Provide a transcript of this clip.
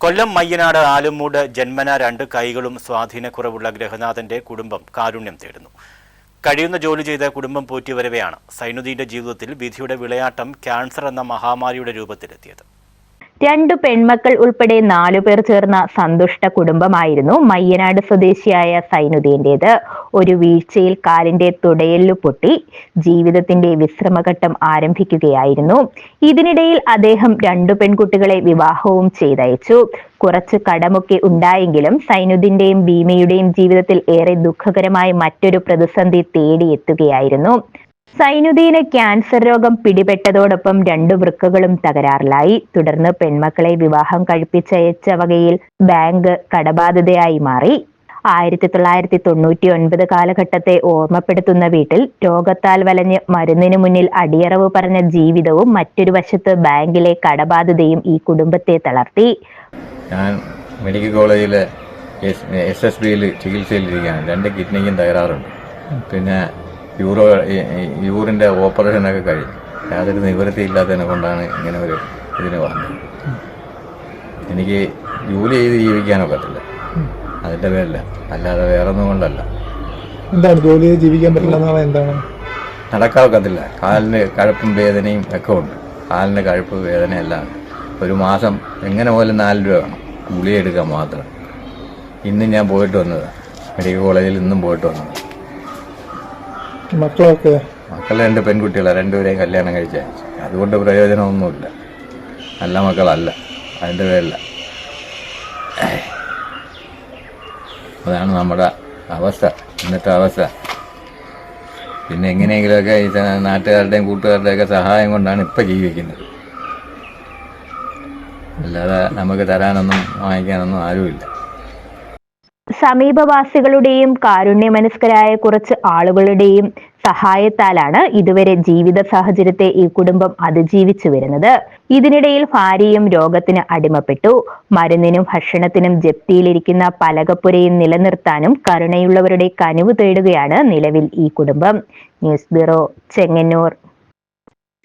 കൊല്ലം മയ്യനാട് ആലുമൂട് ജന്മന 2 കൈകളും സ്വാധീനക്കുറവുള്ള ഗ്രഹനാഥന്റെ കുടുംബം കാരുണ്യം തേടുന്നു. കഴിയുന്ന ജോലി ചെയ്ത് കുടുംബം പോറ്റിവരവെയാണ് സൈനുദ്ദീന്റെ ജീവിതത്തിൽ വിധിയുടെ വിളയാട്ടം ക്യാൻസർ എന്ന മഹാമാരിയുടെ രൂപത്തിലെത്തിയത്. 2 പെൺമക്കൾ ഉൾപ്പെടെ 4 പേർ ചേർന്ന സന്തുഷ്ട കുടുംബമായിരുന്നു മയ്യനാട് സ്വദേശിയായ സൈനുദ്ദീന്റേത്. ഒരു വീഴ്ചയിൽ കാലിന്റെ തുടയെല്ലു പൊട്ടി ജീവിതത്തിന്റെ വിശ്രമഘട്ടം ആരംഭിക്കുകയായിരുന്നു. ഇതിനിടയിൽ അദ്ദേഹം 2 പെൺകുട്ടികളെ വിവാഹവും ചെയ്തയച്ചു. കുറച്ച് കടമൊക്കെ ഉണ്ടായെങ്കിലും സൈനുദ്ദീന്റെയും ഭീമയുടെയും ജീവിതത്തിൽ ഏറെ ദുഃഖകരമായ മറ്റൊരു പ്രതിസന്ധി തേടിയെത്തുകയായിരുന്നു. സൈനുദ്ദീന് ക്യാൻസർ രോഗം പിടിപെട്ടതോടൊപ്പം 2 വൃക്കകളും തകരാറിലായി. തുടർന്ന് പെൺമക്കളെ വിവാഹം കഴിപ്പിച്ചയച്ച വകയിൽ ബാങ്ക് കടബാധിതയായി മാറി. 1999 കാലഘട്ടത്തെ ഓർമ്മപ്പെടുത്തുന്ന വീട്ടിൽ രോഗത്താൽ വലഞ്ഞ് മരുന്നിനു മുന്നിൽ അടിയറവ് പറഞ്ഞ ജീവിതവും മറ്റൊരു വശത്ത് ബാങ്കിലെ കടബാധിതയും ഈ കുടുംബത്തെ തളർത്തി. ഞാൻ മെഡിക്കൽ കോളേജിലെ SSBയിൽ ചികിത്സയിലിരിക്കുകയാണ്. 2 കിഡ്നിക്കും തകരാറുണ്ട്. പിന്നെ യൂറിൻ്റെ ഓപ്പറേഷനൊക്കെ കഴിഞ്ഞു. യാതൊരു നിവൃത്തിയില്ലാത്തതിനെ കൊണ്ടാണ് ഇങ്ങനെ ഒരു ഇതിന് വന്നത്. എനിക്ക് ജോലി ചെയ്ത് ജീവിക്കാനൊക്കത്തില്ല, അതിൻ്റെ പേരില്ല, അല്ലാതെ വേറൊന്നും കൊണ്ടല്ല. എന്താണ് ജോലി ചെയ്ത് ജീവിക്കാൻ പറ്റില്ല? എന്താണ്? നടക്കാൻ ഒക്കത്തില്ല. കാലിന് കഴപ്പും വേദനയും ഒക്കെ ഉണ്ട്. കാലിന് കഴപ്പ് വേദനയെല്ലാം. ഒരു മാസം എങ്ങനെ പോലും 4 രൂപ വേണം ഗുളിക എടുക്കാൻ മാത്രം. ഇന്നും ഞാൻ പോയിട്ട് വന്നത്, മെഡിക്കൽ കോളേജിൽ ഇന്നും പോയിട്ട് വന്നത്. മക്കൾ 2 പെൺകുട്ടികളാണ്. 2 പേരെയും കല്യാണം കഴിച്ച. അതുകൊണ്ട് പ്രയോജനമൊന്നുമില്ല. നല്ല മക്കളല്ല, അതിൻ്റെ പേരില്ല. അതാണ് നമ്മുടെ അവസ്ഥ, ഇന്നത്തെ അവസ്ഥ. പിന്നെ എങ്ങനെയെങ്കിലുമൊക്കെ ഈ നാട്ടുകാരുടെയും കൂട്ടുകാരുടെയൊക്കെ സഹായം കൊണ്ടാണ് ഇപ്പം ജീവിക്കുന്നത്. അല്ലാതെ നമുക്ക് തരാനൊന്നും വാങ്ങിക്കാനൊന്നും ആരുമില്ല. സമീപവാസികളുടെയും കാരുണ്യമനസ്കരായ കുറച്ച് ആളുകളുടെയും സഹായത്താലാണ് ഇതുവരെ ജീവിത സാഹചര്യത്തെ ഈ കുടുംബം അതിജീവിച്ചു വരുന്നത്. ഇതിനിടയിൽ ഭാര്യയും രോഗത്തിന് അടിമപ്പെട്ടു. മരുന്നിനും ഭക്ഷണത്തിനും ജപ്തിയിലിരിക്കുന്ന പലകപ്പുരയും നിലനിർത്താനും കരുണയുള്ളവരുടെ കനിവ് തേടുകയാണ് നിലവിൽ ഈ കുടുംബം. News bureau, Chengannur.